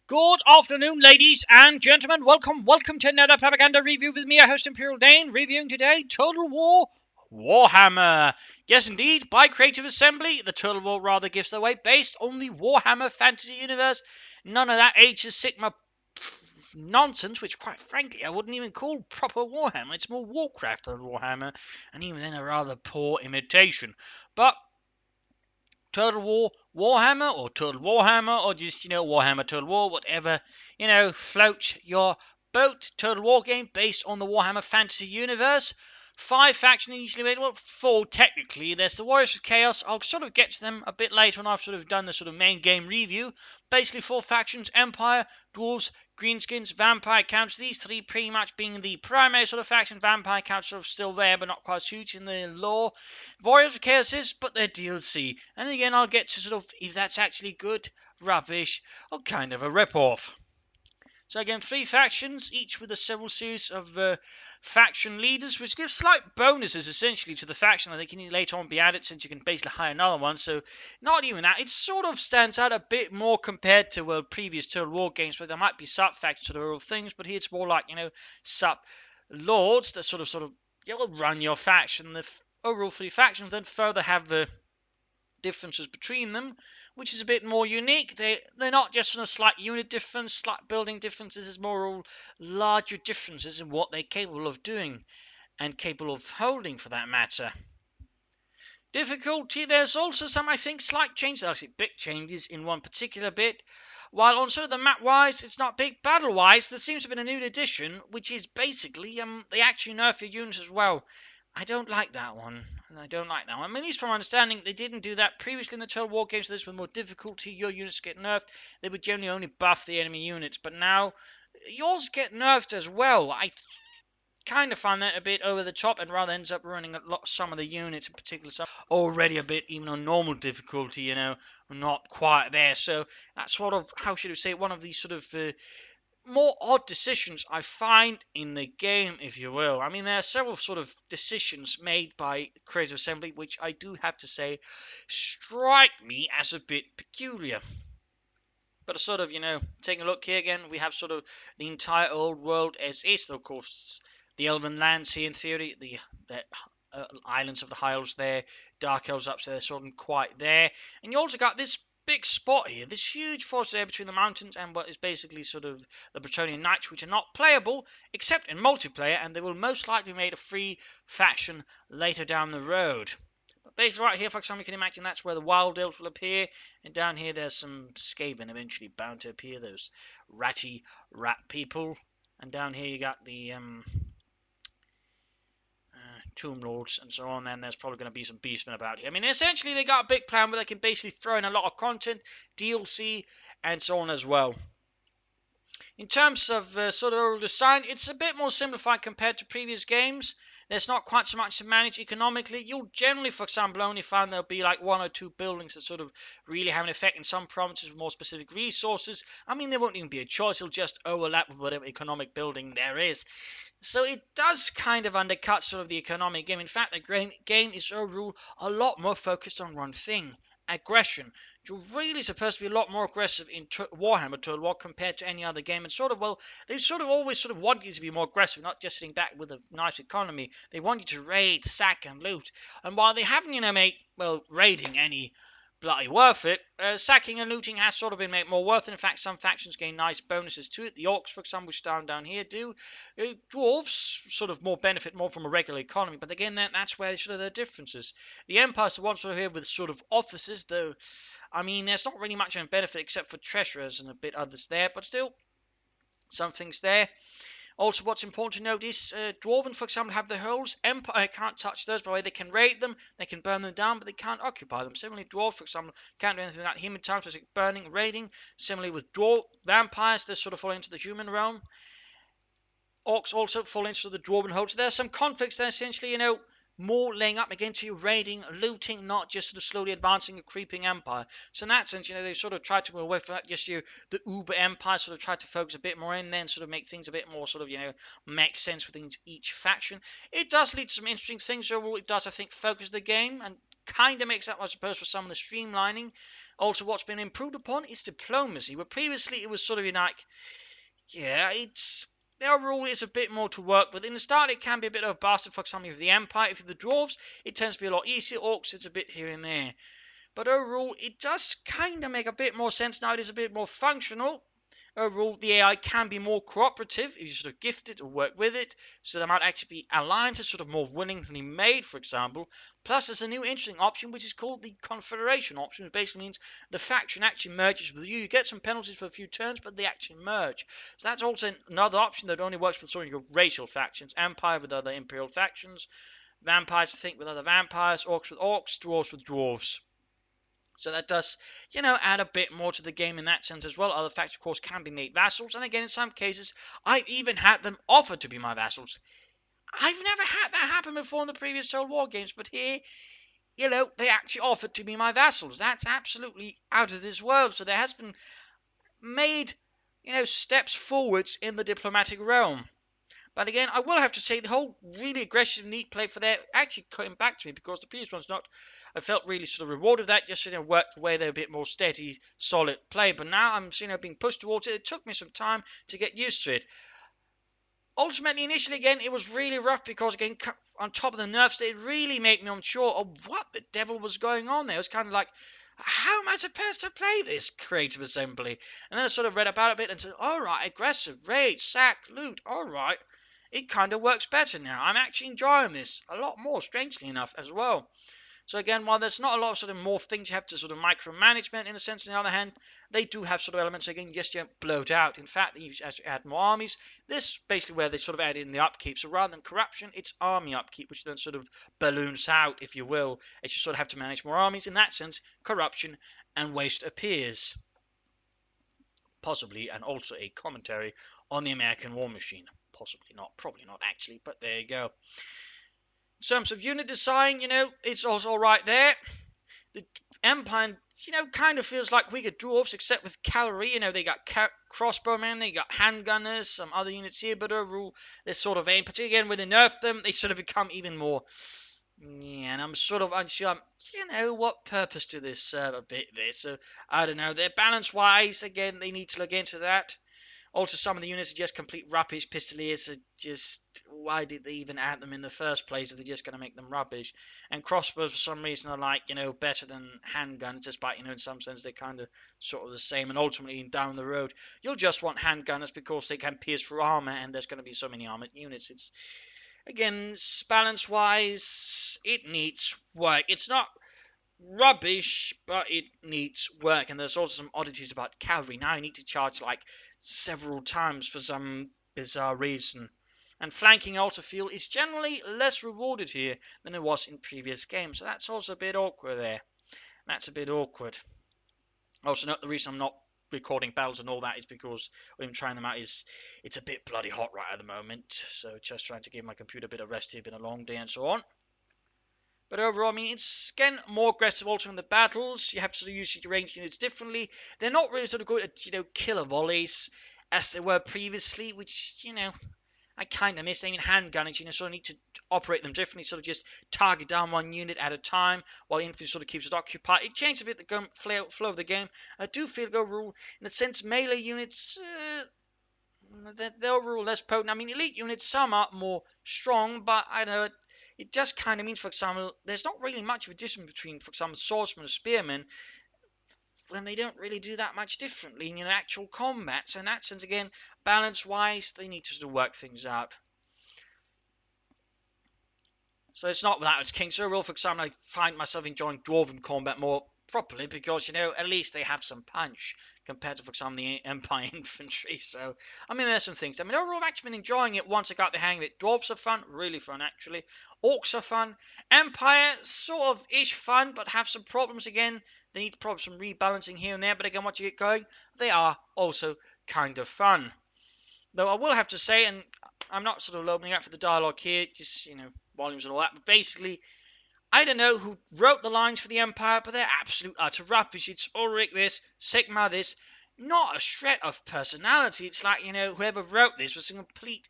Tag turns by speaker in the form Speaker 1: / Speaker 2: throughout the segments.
Speaker 1: Good afternoon, ladies and gentlemen. Welcome to another propaganda review with me, your host Imperial Dane, reviewing today Total War Warhammer. Yes, indeed, by Creative Assembly, the Total War rather gives away based on the Warhammer fantasy universe. None of that Age of Sigma nonsense, which quite frankly I wouldn't even call proper Warhammer. It's more Warcraft than Warhammer, and even then a rather poor imitation. But Total War Warhammer or Total Warhammer or just, Warhammer Total War, whatever, float your boat. Total War game based on the Warhammer Fantasy Universe. 5 factions usually made, well, 4 technically. There's the Warriors of Chaos. I'll sort of get to them a bit later when I've sort of done the sort of main game review. Basically 4 factions: Empire, Dwarves, Greenskins, Vampire Counts. These 3 pretty much being the primary sort of faction. Vampire Counts sort of still there, but not quite huge in the lore. Warriors of Chaos is, but they're DLC. And again, I'll get to sort of if that's actually good, rubbish, or kind of a rip-off. So again, 3 factions, each with a several series of faction leaders, which gives slight bonuses essentially to the faction that they can later on be added, since you can basically hire another one. So not even that, it sort of stands out a bit more compared to previous Total War games, where there might be sub-factions to the real things, but here it's more like, sub-lords that sort of run your faction. The overall 3 factions then further have the differences between them, which is a bit more unique. They're not just a slight unit difference, slight building differences. It's more all larger differences in what they're capable of doing and capable of holding, for that matter. Difficulty, there's also some, I think, slight changes, actually big changes in one particular bit. While on sort of the map wise, it's not big. Battle wise, there seems to have been a new addition, which is basically they actually nerf your units as well. I don't like that one. I mean, at least from my understanding, they didn't do that previously in the Total War games. So this was more difficulty. Your units get nerfed. They would generally only buff the enemy units, but now yours get nerfed as well. I kind of find that a bit over the top, and rather ends up ruining some of the units, in particular some already a bit even on normal difficulty. Not quite there. So that's sort of, how should we say, one of these sort of more odd decisions I find in the game, if you will. I mean, there are several sort of decisions made by Creative Assembly which I do have to say strike me as a bit peculiar. But sort of, taking a look here again, we have sort of the entire old world as is. Of course, the Elven lands here in theory, the islands of the High Elves there, Dark Elves up there, sort of quite there. And you also got this big spot here, this huge forest there between the mountains and what is basically sort of the Bretonnian Knights, which are not playable except in multiplayer, and they will most likely be made a free faction later down the road. But basically right here, for example, you can imagine that's where the Wild Elves will appear, and down here there's some Skaven eventually bound to appear, those ratty rat people. And down here you got the Tomb Lords and so on, and there's probably going to be some beastmen about here. I mean, essentially they got a big plan where they can basically throw in a lot of content, DLC, and so on as well. In terms of sort of overall design, it's a bit more simplified compared to previous games. There's not quite so much to manage economically. You'll generally, for example, only find there'll be like 1 or 2 buildings that sort of really have an effect in some provinces with more specific resources. I mean, there won't even be a choice. It'll just overlap with whatever economic building there is. So it does kind of undercut sort of the economic game. In fact, the game is overall a lot more focused on one thing: aggression. You're really supposed to be a lot more aggressive in Warhammer Total War compared to any other game. And sort of, they sort of always sort of want you to be more aggressive, not just sitting back with a nice economy. They want you to raid, sack, and loot. And while they haven't, made, raiding any bloody worth it, sacking and looting has sort of been made more worth it. In fact, some factions gain nice bonuses to it. The Orcs, for example, which down here do. Dwarves sort of benefit more from a regular economy, but again, that's where sort of the differences. The Empire's the one sort of here with sort of offices, though. I mean, there's not really much of a benefit except for treasurers and a bit others there, but still, some things there. Also, what's important to note is Dwarven, for example, have the holes. Empire can't touch those. By the way, they can raid them, they can burn them down, but they can't occupy them. Similarly, Dwarves, for example, can't do anything without human time, specific burning, raiding. Similarly, with vampires, they sort of fall into the human realm. Orcs also fall into the Dwarven hold. So there's some conflicts there, essentially, more laying up against you, raiding, looting, not just sort of slowly advancing a creeping empire. So in that sense, they sort of tried to move away from that, just the uber empire, sort of tried to focus a bit more in there and sort of make things a bit more sort of, make sense within each faction. It does lead to some interesting things overall. It does, I think, focus the game and kind of makes up, I suppose, for some of the streamlining. Also, what's been improved upon is diplomacy, where previously it was sort of like, yeah, it's the overall is a bit more to work with. In the start, it can be a bit of a bastard for some of the Empire. If you're the Dwarves, it tends to be a lot easier. Orcs, it's a bit here and there. But overall, it does kind of make a bit more sense now. It is a bit more functional. Overall, the AI can be more cooperative if you sort of gift it or work with it. So there might actually be alliances sort of more willingly made, for example. Plus, there's a new interesting option which is called the Confederation option, which basically means the faction actually merges with you. You get some penalties for a few turns, but they actually merge. So that's also another option that only works with sort of your racial factions. Empire with other imperial factions. Vampires, I think, with other vampires. Orcs with orcs. Dwarves with dwarves. So that does, add a bit more to the game in that sense as well. Other factions, of course, can be made vassals. And again, in some cases, I've even had them offered to be my vassals. I've never had that happen before in the previous Total War games. But here, they actually offered to be my vassals. That's absolutely out of this world. So there has been made, steps forwards in the diplomatic realm. But again, I will have to say the whole really aggressive, neat play for that actually came back to me because the previous one's not. I felt really sort of rewarded that, just worked away there a bit more steady, solid play. But now I'm being pushed towards it. It took me some time to get used to it. Ultimately, initially, again, it was really rough because, again, on top of the nerfs, it really made me unsure of what the devil was going on there. It was kind of like, how am I supposed to play this creative assembly? And then I sort of read about it a bit and said, all right, aggressive, rage, sack, loot, all right. It kind of works better now. I'm actually enjoying this a lot more, strangely enough, as well. So again, while there's not a lot of sort of more things you have to sort of micromanagement in a sense, on the other hand, they do have sort of elements, again, just don't bloat out. In fact, as you add more armies, this is basically where they sort of add in the upkeep. So rather than corruption, it's army upkeep, which then sort of balloons out, if you will, as you sort of have to manage more armies. In that sense, corruption and waste appears. Possibly, and also a commentary on the American war machine. Possibly not, probably not actually, but there you go. In terms of unit design, it's also alright there. The Empire, kind of feels like weaker dwarves, except with cavalry. They got crossbowmen, they got handgunners, some other units here, but overall, they're sort of aim. Particularly again, when they nerf them, they sort of become even more. Yeah, and I'm sort of unsure, what purpose do this serve a bit there? So, I don't know. They're balance-wise, again, they need to look into that. Also, some of the units are just complete rubbish. Pistoliers are just... Why did they even add them in the first place if they're just going to make them rubbish? And crossbows, for some reason, are like, better than handguns. Despite, in some sense, they're kind of sort of the same. And ultimately, down the road, you'll just want handgunners because they can pierce through armor. And there's going to be so many armored units. It's... Again, balance-wise, it needs work. It's not rubbish, but it needs work. And there's also some oddities about cavalry. Now you need to charge like several times for some bizarre reason. And flanking also feel is generally less rewarded here than it was in previous games. So that's also a bit awkward there. That's a bit awkward. Also note the reason I'm not recording battles and all that is because when I'm trying them out is it's a bit bloody hot right at the moment. So just trying to give my computer a bit of rest here. Been a long day and so on. But overall, it's, again, more aggressive also in the battles. You have to sort of use your ranged units differently. They're not really sort of good at, killer volleys as they were previously, which, I kind of miss. Handgunners, sort of need to operate them differently, sort of just target down one unit at a time, while infantry sort of keeps it occupied. It changed a bit the flow of the game. I do feel overall, in a sense, melee units... they're overall less potent. Elite units, some are more strong, but I know it just kind of means, for example, there's not really much of a difference between, for example, swordsmen and spearmen when they don't really do that much differently in actual combat. So in that sense, again, balance-wise, they need to sort of work things out. So it's not without its kinks. So overall, for example, I find myself enjoying Dwarven combat more properly because, at least they have some punch compared to, for example, the Empire infantry. So, there's some things. Overall, I've actually been enjoying it once I got the hang of it. Dwarves are fun, really fun, actually. Orcs are fun. Empire, sort of ish fun, but have some problems again. They need probably some rebalancing here and there, but again, once you get going, they are also kind of fun. Though I will have to say, and I'm not sort of loading up for the dialogue here, just, volumes and all that, but basically, I don't know who wrote the lines for the Empire, but they're absolute utter rubbish. It's Ulrich this, Sigmar this, not a shred of personality. It's like, whoever wrote this was a complete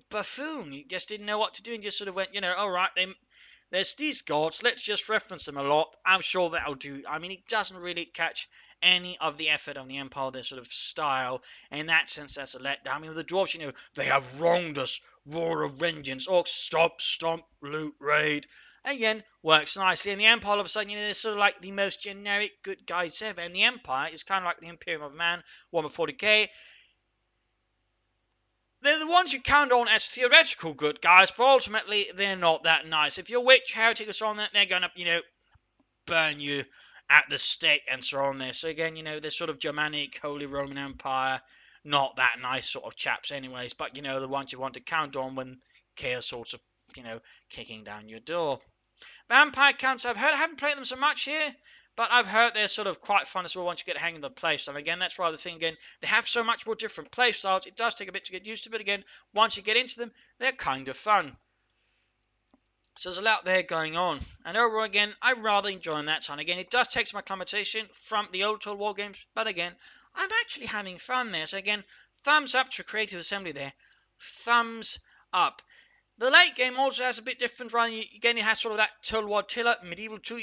Speaker 1: buffoon. He just didn't know what to do and just sort of went, all right, there's these gods. Let's just reference them a lot. I'm sure that'll do. I mean, it doesn't really catch any of the effort of the Empire, their sort of style. In that sense, that's a letdown. I mean, with the dwarves, they have wronged us. War of vengeance. Orcs, stop, stomp, loot, raid. Again, works nicely. And the Empire, all of a sudden, they're sort of like the most generic good guys ever. And the Empire is kind of like the Imperium of Man, Warhammer 40k. They're the ones you count on as theoretical good guys, but ultimately they're not that nice. If you're witch, heretic, or so on, they're going to, burn you at the stake and so on there. So again, they're sort of Germanic, Holy Roman Empire, not that nice sort of chaps anyways, but, the ones you want to count on when chaos sorts of, kicking down your door. Vampire counts, I haven't played them so much here, but I've heard they're sort of quite fun as well once you get the hang of the playstyle. Again, that's why the thing, again, they have so much more different playstyles. It does take a bit to get used to, but again, once you get into them, they're kind of fun. So there's a lot there going on. And overall, again, I'm rather enjoying that time. Again, it does take some acclimatation from the old Total War games, but again, I'm actually having fun there. So again, thumbs up to Creative Assembly there. Thumbs up. The late game also has a bit different run. Again, it has sort of that Total War Tiller, Medieval 2,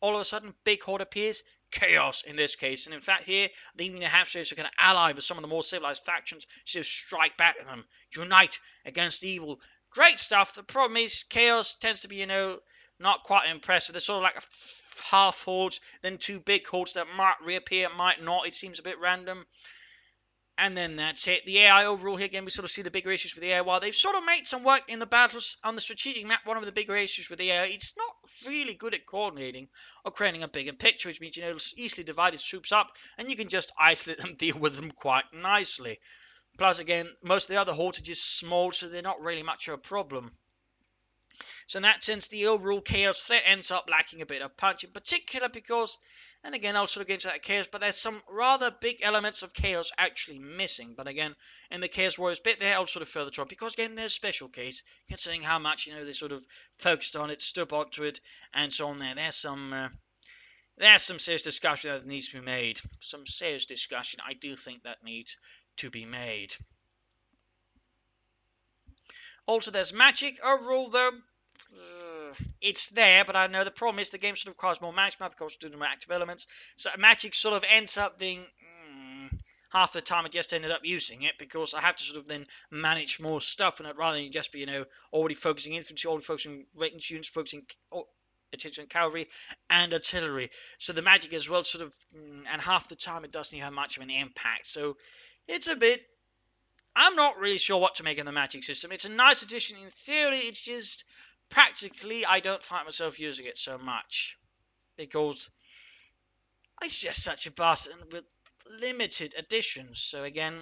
Speaker 1: all of a sudden, big horde appears. Chaos in this case. And in fact, here, they even have to kind of ally with some of the more civilized factions to strike back at them. Unite against evil. Great stuff. The problem is, chaos tends to be, not quite impressive. There's sort of like a half hordes, then two big hordes that might reappear, might not. It seems a bit random. And then that's it. The AI overall here, again, we sort of see the bigger issues with the AI. While they've sort of made some work in the battles on the strategic map, one of the bigger issues with the AI, it's not really good at coordinating or creating a bigger picture, which means, it'll easily divide its troops up, and you can just isolate them, deal with them quite nicely. Plus, again, most of the other hordes are just small, so they're not really much of a problem. So in that sense, the overall chaos threat ends up lacking a bit of punch, in particular because, and again, I'll sort of get into that chaos, but there's some rather big elements of chaos actually missing. But again, in the Chaos Warriors bit there, I'll sort of further on, because again, there's a special case, considering how much, they sort of focused on it, stood onto it, and so on there. There's some serious discussion that needs to be made. Some serious discussion I do think that needs to be made. Also, there's magic. Overall, though, it's there, but I know the problem is the game sort of requires more management because of doing more active elements. So magic sort of ends up being half the time I just ended up using it because I have to sort of then manage more stuff in it rather than just be, already focusing infantry, already focusing range units, focusing attention on cavalry and artillery. So the magic as well sort of, and half the time it doesn't even have much of an impact. So it's a bit, I'm not really sure what to make of the magic system. It's a nice addition in theory, it's just practically I don't find myself using it so much because it's just such a bastard with limited additions. So again,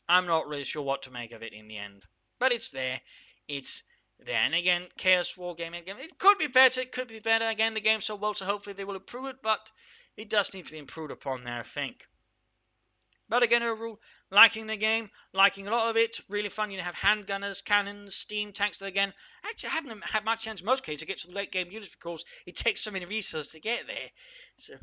Speaker 1: I'm not really sure what to make of it in the end. But it's there. It's there. And again, Chaos Wargaming again. It could be better. It could be better. Again, the game's so well, so hopefully they will improve it. But it does need to be improved upon there, I think. But again, overall, liking the game, liking a lot of it, really fun. You have handgunners, cannons, steam tanks. That again, actually, I haven't had much chance in most cases to get to the late game units because it takes so many resources to get there. So,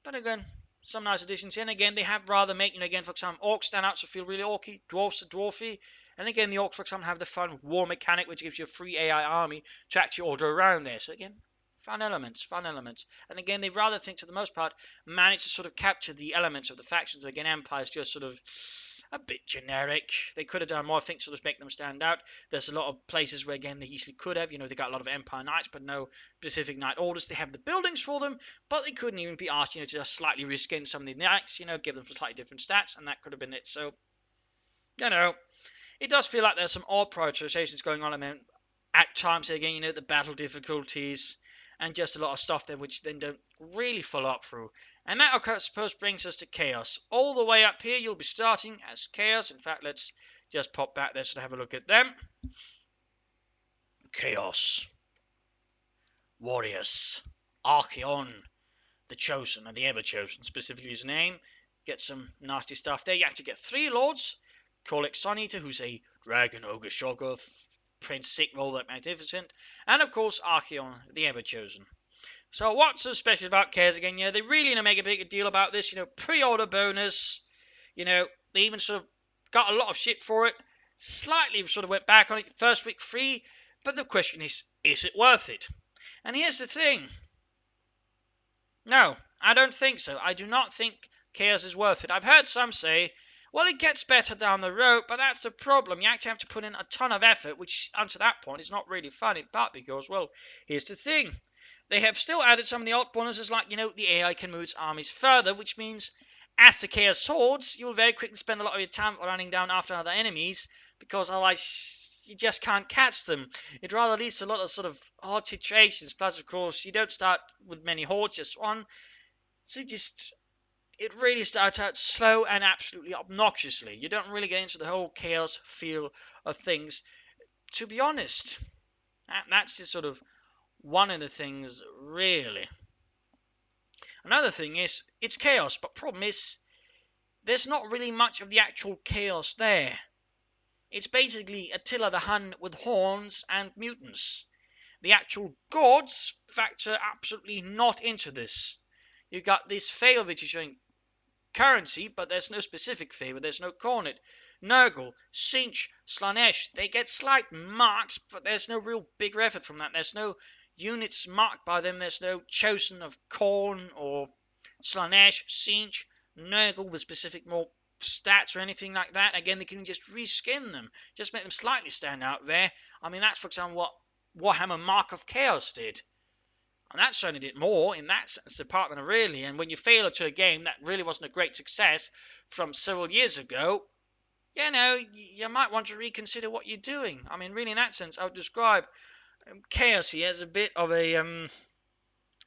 Speaker 1: but again, some nice additions. And again, they have rather make, again, for example, orcs stand out, so feel really orky. Dwarfs are dwarfy. And again, the orcs, for example, have the fun war mechanic, which gives you a free AI army to actually order around there. So again, fun elements. And again, they rather think, to the most part, manage to sort of capture the elements of the factions. So again, Empire's just sort of a bit generic. They could have done more, I think, sort of make them stand out. There's a lot of places where, again, they easily could have. They got a lot of Empire Knights, but no specific Knight Orders. They have the buildings for them, but they couldn't even be asked, to just slightly reskin some of the Knights, give them slightly different stats, and that could have been it. So, it does feel like there's some odd prioritizations going on. I mean, at times, again, the battle difficulties, and just a lot of stuff there which then don't really follow up through. And that, I suppose, brings us to Chaos. All the way up here, you'll be starting as Chaos. In fact, let's just pop back there to have a look at them. Chaos. Warriors. Archeon. The Chosen, and the Ever-Chosen, specifically his name. Get some nasty stuff there. You actually get 3 lords. Korlik Sun Eater, who's a Dragon Ogre Shoggoth. Prince Sickroll, that magnificent, and of course Archeon, the Ever-Chosen. So what's so special about Chaos again? They really make a big deal about this. Pre-order bonus. They even sort of got a lot of shit for it. Slightly sort of went back on it. First week free, but the question is it worth it? And here's the thing. No, I don't think so. I do not think Chaos is worth it. I've heard some say, well, it gets better down the road, but that's the problem. You actually have to put in a ton of effort, which, unto that point, is not really fun, in part because, well, here's the thing. They have still added some of the odd bonuses, like, the AI can move its armies further, which means as the Chaos hordes, you'll very quickly spend a lot of your time running down after other enemies, because otherwise you just can't catch them. It rather leads to a lot of sort of odd situations. Plus, of course, you don't start with many hordes, just one. So it really starts out slow and absolutely obnoxiously. You don't really get into the whole chaos feel of things. To be honest, that's just sort of one of the things, really. Another thing is, it's chaos, but problem is, there's not really much of the actual chaos there. It's basically Attila the Hun with horns and mutants. The actual gods factor absolutely not into this. You got this favor which is showing currency, but there's no specific favor. There's no Kornet, Nurgle, Sinch, Slanesh. They get slight marks, but there's no real bigger effort from that. There's no units marked by them. There's no chosen of Korn or Slanesh, Sinch, Nurgle with specific more stats or anything like that. Again, they can just reskin them, just make them slightly stand out there. I mean, that's, for example, what Warhammer Mark of Chaos did. And that certainly did more in that sense department, really. And when you fail to a game that really wasn't a great success from several years ago, you might want to reconsider what you're doing. I mean, really, in that sense, I would describe Chaos here as a bit of a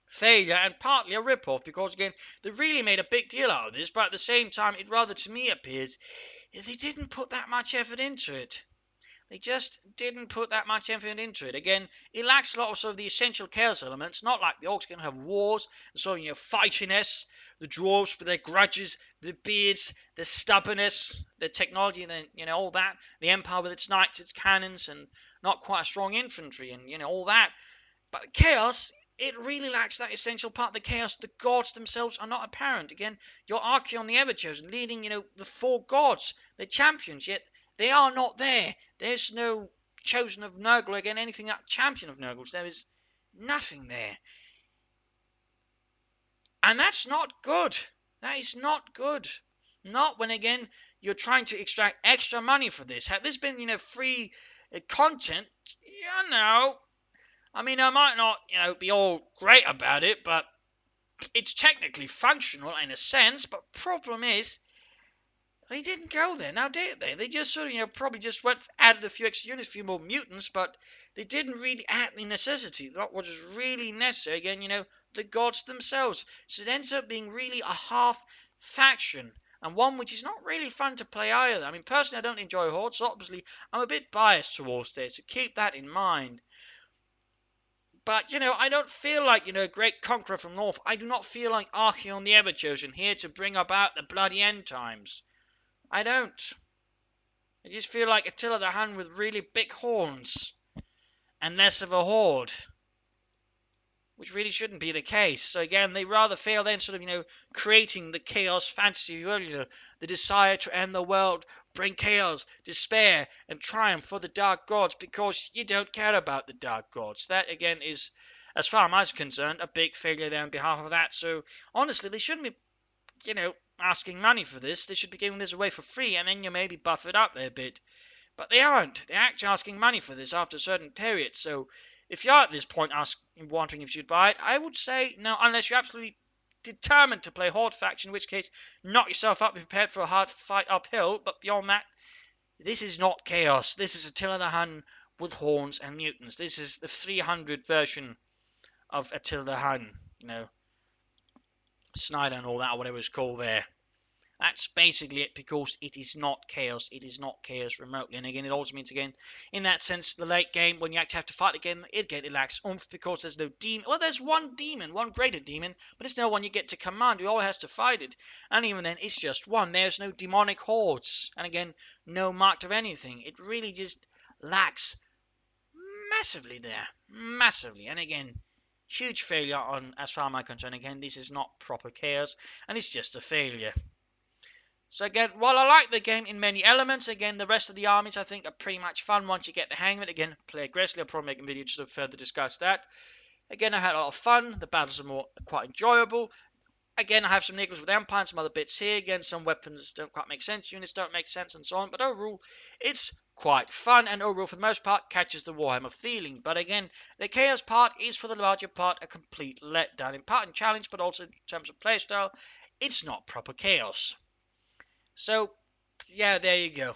Speaker 1: failure and partly a rip-off, because, again, they really made a big deal out of this, but at the same time, it rather, to me, appears they didn't put that much effort into it. They just didn't put that much effort into it. Again, it lacks a lot of sort of the essential chaos elements, not like the orcs can have wars, and sort of, fightiness, the dwarves with their grudges, the beards, the stubbornness, the technology, and all that, the empire with its knights, its cannons, and not quite a strong infantry, and all that. But chaos, it really lacks that essential part. The chaos, the gods themselves are not apparent. Again, your Archeon the Ever-Chosen leading, the four gods, the champions, yet they are not there. There's no chosen of Nurgle, again, anything like champion of Nurgles. There is nothing there. And that's not good. That is not good. Not when, again, you're trying to extract extra money for this. Had this been, free content, I mean, I might not, be all great about it, but it's technically functional in a sense. But problem is, they didn't go there, now did they? They just sort of, probably just added a few extra units, a few more mutants, but they didn't really add the necessity. What was really necessary, again, the gods themselves. So it ends up being really a half faction, and one which is not really fun to play either. I mean, personally, I don't enjoy Horde, so obviously I'm a bit biased towards this, so keep that in mind. But, I don't feel like, a great conqueror from North. I do not feel like Archeon the Ever-Chosen here to bring about the bloody end times. I don't. I just feel like Attila the Hun with really big horns and less of a horde, which really shouldn't be the case. So again, they rather fail then sort of, creating the chaos fantasy, the desire to end the world, bring chaos, despair, and triumph for the dark gods, because you don't care about the dark gods. That, again, is, as far as I'm concerned, a big failure there on behalf of that. So honestly, they shouldn't be, asking money for this. They should be giving this away for free, and then you maybe buff it up there a bit. But they aren't. They're actually asking money for this after a certain period. So if you're at this point wondering if you'd buy it, I would say no, unless you're absolutely determined to play Horde faction, in which case knock yourself up, be prepared for a hard fight uphill. But beyond that, this is not chaos. This is Attila the Hun with horns and mutants. This is the 300 version of Attila the Hun, Snyder and all that, or whatever it's called there. That's basically it, because it is not chaos. It is not chaos remotely. And again, it also means, again, in that sense, the late game, when you actually have to fight again, it lacks oomph, because there's no demon. Well, there's one demon, one greater demon, but it's no one you get to command. You all has to fight it. And even then, it's just one. There's no demonic hordes. And again, no mark of anything. It really just lacks massively there. Massively. And again, huge failure on, as far as I'm concerned. Again, this is not proper chaos, and it's just a failure. So again, while I like the game in many elements, again, the rest of the armies I think are pretty much fun once you get the hang of it. Again, play aggressively. I'll probably make a video just to further discuss that. Again, I had a lot of fun. The battles are quite enjoyable. Again, I have some niggles with Empire and some other bits here. Again, some weapons don't quite make sense, units don't make sense, and so on. But overall, it's quite fun, and overall, for the most part, catches the Warhammer feeling. But again, the Chaos part is, for the larger part, a complete letdown. In part in challenge, but also in terms of playstyle, it's not proper Chaos. So, yeah, there you go.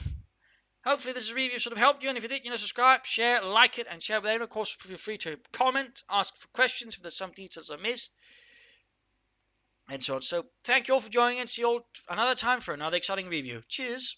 Speaker 1: Hopefully this review sort of helped you, and if it did, subscribe, share, like it, and share with anyone. Of course, feel free to comment, ask for questions if there's some details I missed, and so on. So, thank you all for joining, and see you all another time for another exciting review. Cheers!